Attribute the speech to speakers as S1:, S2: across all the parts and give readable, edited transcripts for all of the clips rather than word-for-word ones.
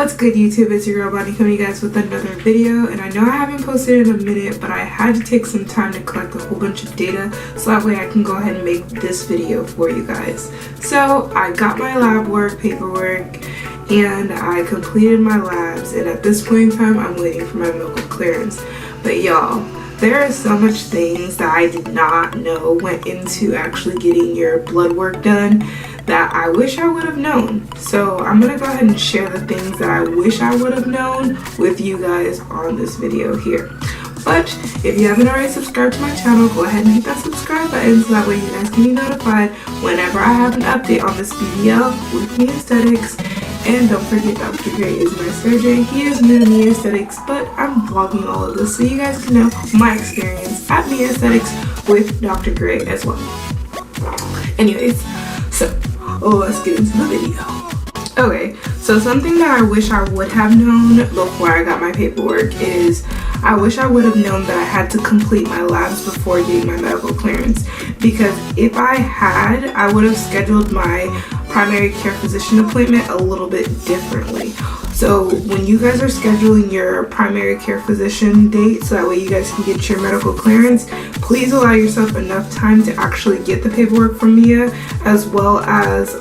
S1: What's good, YouTube? It's your girl Bonnie coming to you guys with another video, and I know I haven't posted in a minute, but I had to take some time to collect a whole bunch of data so that way I can go ahead and make this video for you guys. So I got my lab work paperwork and I completed my labs, and at this point in time I'm waiting for my medical clearance. But y'all, there are so much things that I did not know went into actually getting your blood work done that I wish I would have known. So I'm gonna go ahead and share the things that I wish I would have known with you guys on this video here. But if you haven't already subscribed to my channel, go ahead and hit that subscribe button so that way you guys can be notified whenever I have an update on this BBL with Me Aesthetics. And don't forget, Dr. Gray is my surgeon. He is new to Me Aesthetics, but I'm vlogging all of this so you guys can know my experience at Me Aesthetics with Dr. Gray as well. Anyways, so let's get into the video. Okay, so something that I wish I would have known before I got my paperwork is I wish I would have known that I had to complete my labs before getting my medical clearance, because if I had, I would have scheduled my primary care physician appointment a little bit differently. So when you guys are scheduling your primary care physician date so that way you guys can get your medical clearance, please allow yourself enough time to actually get the paperwork from Mia, as well as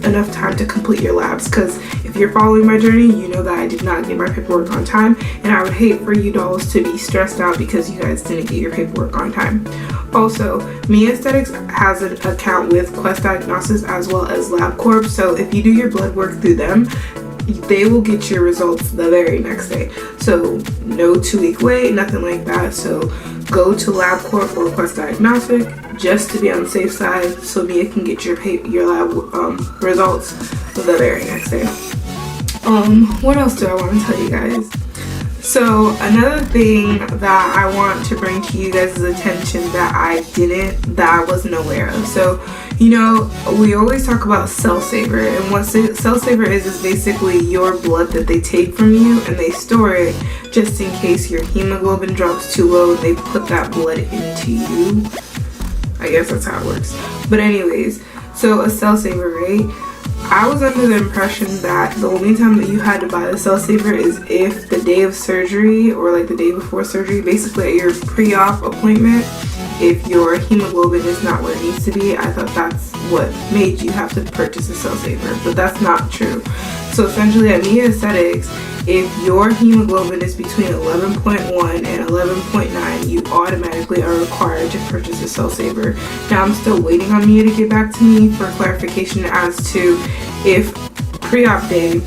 S1: enough time to complete your labs, because if you're following my journey, you know that I did not get my paperwork on time, and I would hate for you dolls to be stressed out because you guys didn't get your paperwork on time. Also, Me Aesthetics has an account with Quest Diagnostics as well as LabCorp, so if you do your blood work through them, they will get your results the very next day. So no 2-week wait, nothing like that. So go to LabCorp or Quest Diagnostic just to be on the safe side so Mia can get your lab results the very next day. What else do I want to tell you guys? So another thing that I want to bring to you guys' attention that I wasn't aware of. So, you know, we always talk about cell saver, and what cell saver is basically your blood that they take from you and they store it just in case your hemoglobin drops too low and they put that blood into you. I guess that's how it works. But anyways, so a cell saver, right? I was under the impression that the only time that you had to buy the cell saver is if the day of surgery or like the day before surgery, basically at your pre-op appointment, if your hemoglobin is not where it needs to be. I thought that's what made you have to purchase a cell saver, but that's not true. So essentially at Me Aesthetics, if your hemoglobin is between 11.1 and 11.9, you automatically are required to purchase a cell saver. Now I'm still waiting on Mia to get back to me for clarification as to if pre-op day,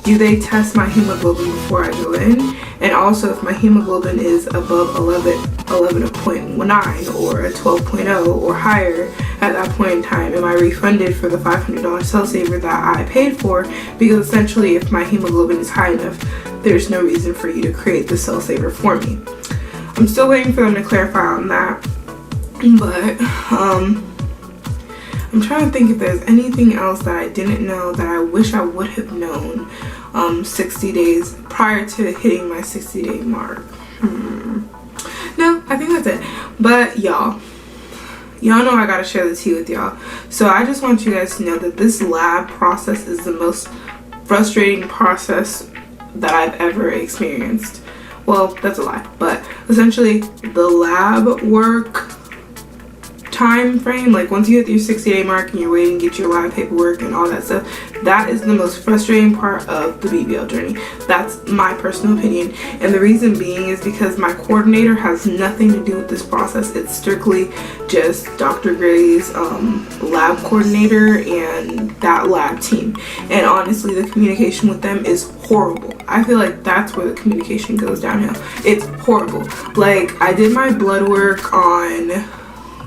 S1: do they test my hemoglobin before I go in? And also if my hemoglobin is above 11.9 or a 12.0 or higher at that point in time, am I refunded for the $500 cell saver that I paid for? Because essentially if my hemoglobin is high enough, there's no reason for you to create the cell saver for me. I'm still waiting for them to clarify on that, but I'm trying to think if there's anything else that I didn't know that I wish I would have known 60 days prior to hitting my 60-day mark. No, I think that's it. But y'all know I gotta share the tea with y'all. So I just want you guys to know that this lab process is the most frustrating process that I've ever experienced. Well, that's a lie, but essentially the lab work time frame, like once you hit your 60-day mark and you're waiting to get your lab paperwork and all that stuff, that is the most frustrating part of the BBL journey. That's my personal opinion, and the reason being is because my coordinator has nothing to do with this process. It's strictly just Dr. Gray's lab coordinator and that lab team, and honestly the communication with them is horrible. I feel like that's where the communication goes downhill. It's horrible. Like, I did my blood work on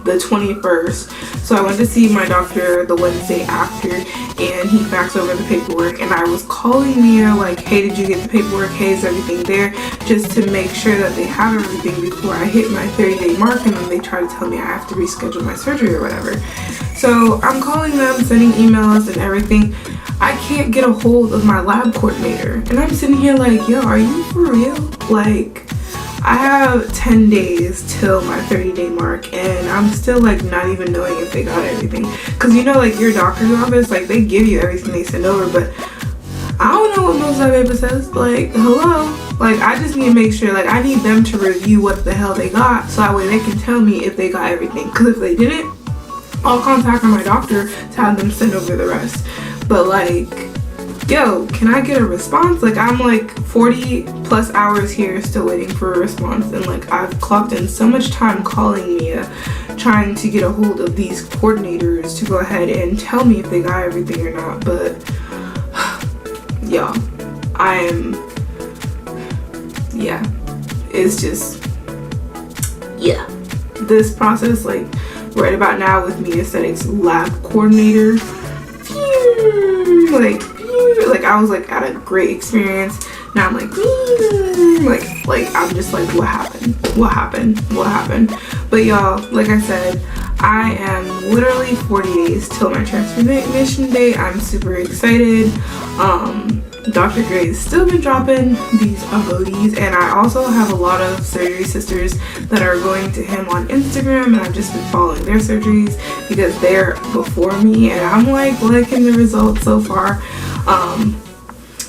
S1: the 21st, so I went to see my doctor the Wednesday after, and he faxed over the paperwork, and I was calling Mia like, hey, did you get the paperwork? Hey, is everything there? Just to make sure that they have everything before I hit my 30-day mark, and then they try to tell me I have to reschedule my surgery or whatever. So I'm calling them, sending emails and everything. I can't get a hold of my lab coordinator, and I'm sitting here like, yo, are you for real? Like, I have 10 days till my 30-day mark, and I'm still like not even knowing if they got everything. Cause you know, like your doctor's office, like they give you everything they send over, but I don't know what most of that paper says. Like, hello? Like, I just need to make sure, like, I need them to review what the hell they got so that way they can tell me if they got everything. Because if they didn't, I'll contact my doctor to have them send over the rest. But, like, yo, can I get a response? Like, I'm like 40 plus hours here still waiting for a response. And, like, I've clocked in so much time calling Mia, trying to get a hold of these coordinators to go ahead and tell me if they got everything or not. But, y'all, yeah, it's just, yeah. This process, like, right about now with me aesthetics lab coordinator, like I was like at a great experience. Now I'm like I'm just like, what happened? But y'all, like I said, I am literally 40 days till my transformation date. I'm super excited. Dr. Gray's still been dropping these abodis, and I also have a lot of surgery sisters that are going to him on Instagram, and I've just been following their surgeries because they're before me, and I'm like liking the results so far.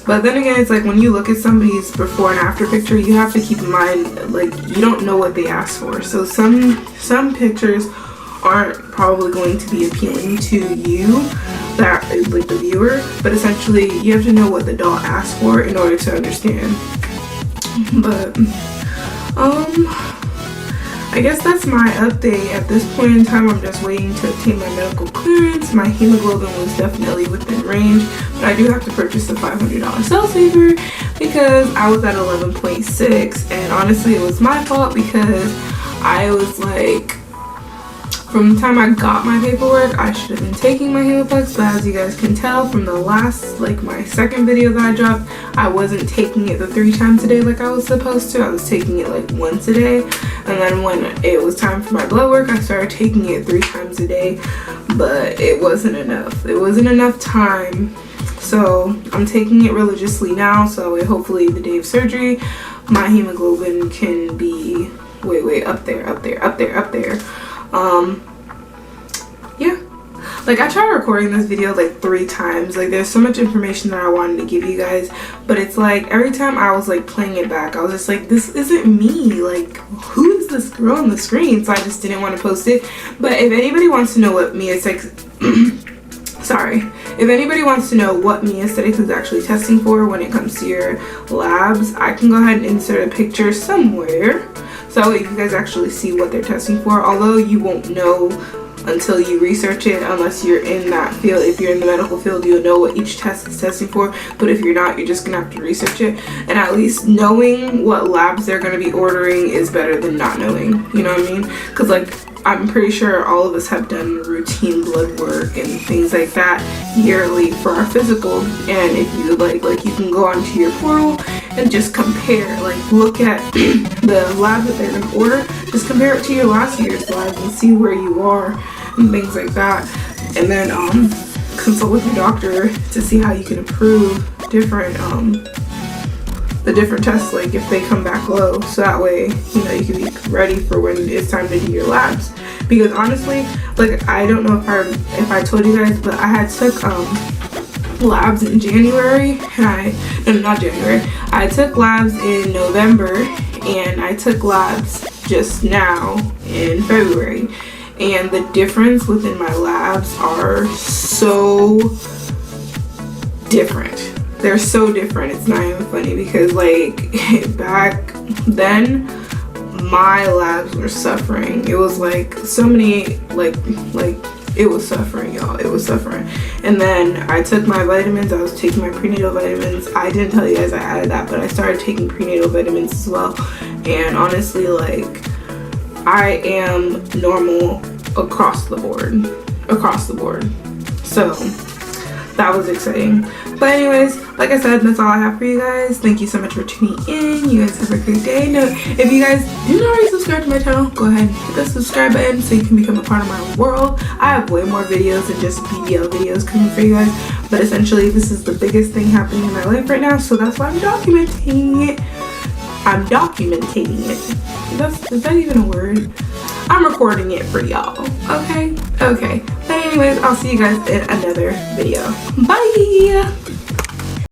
S1: But then again, it's like when you look at somebody's before and after picture, you have to keep in mind, like, you don't know what they asked for. So some pictures aren't probably going to be appealing to you, that like the viewer, but essentially you have to know what the doll asked for in order to understand. But I guess that's my update. At this point in time, I'm just waiting to obtain my medical clearance. My hemoglobin was definitely within range, but I do have to purchase a $500 cell saver because I was at 11.6, and honestly it was my fault because I was like, from the time I got my paperwork, I should have been taking my Hemoplex, but as you guys can tell from the last, like my second video that I dropped, I wasn't taking it the 3 times a day like I was supposed to. I was taking it like once a day, and then when it was time for my blood work, I started taking it 3 times a day, but it wasn't enough. It wasn't enough time, so I'm taking it religiously now, so hopefully the day of surgery, my hemoglobin can be way up there. Yeah, like I tried recording this video like 3 times. Like there's so much information that I wanted to give you guys, but it's like every time I was like playing it back, I was just like, this isn't me. Like, who is this girl on the screen? So I just didn't want to post it. But if anybody wants to know what me aesthetics if anybody wants to know what me aesthetics is actually testing for when it comes to your labs, I can go ahead and insert a picture somewhere so you guys actually see what they're testing for, although you won't know until you research it unless you're in that field. If you're in the medical field, you'll know what each test is testing for, but if you're not, you're just gonna have to research it. And at least knowing what labs they're gonna be ordering is better than not knowing, you know what I mean? Because like, I'm pretty sure all of us have done routine blood work and things like that yearly for our physical, and if you like you can go onto your portal and just compare, like look at the lab that they're gonna order, just compare it to your last year's labs and see where you are and things like that, and then consult with your doctor to see how you can improve different the different tests, like if they come back low, so that way you know you can be ready for when it's time to do your labs. Because honestly, like I don't know if I told you guys, but I had took labs in January, and I took labs in November, and I took labs just now in February, and the difference within my labs are so different. They're so different, it's not even funny, because like back then my labs were suffering. It was like so many like it was suffering, y'all. It was suffering. And then I took my vitamins. I was taking my prenatal vitamins. I didn't tell you guys I added that, but I started taking prenatal vitamins as well. And honestly, like I am normal across the board. So that was exciting. But anyways, like I said, that's all I have for you guys. Thank you so much for tuning in. You guys have a great day. Now, if you guys didn't already subscribe to my channel, go ahead and hit the subscribe button so you can become a part of my world. I have way more videos than just BBL videos coming for you guys. But essentially, this is the biggest thing happening in my life right now. So that's why I'm documenting it. Is that even a word? I'm recording it for y'all. Okay. But anyways, I'll see you guys in another video. Bye.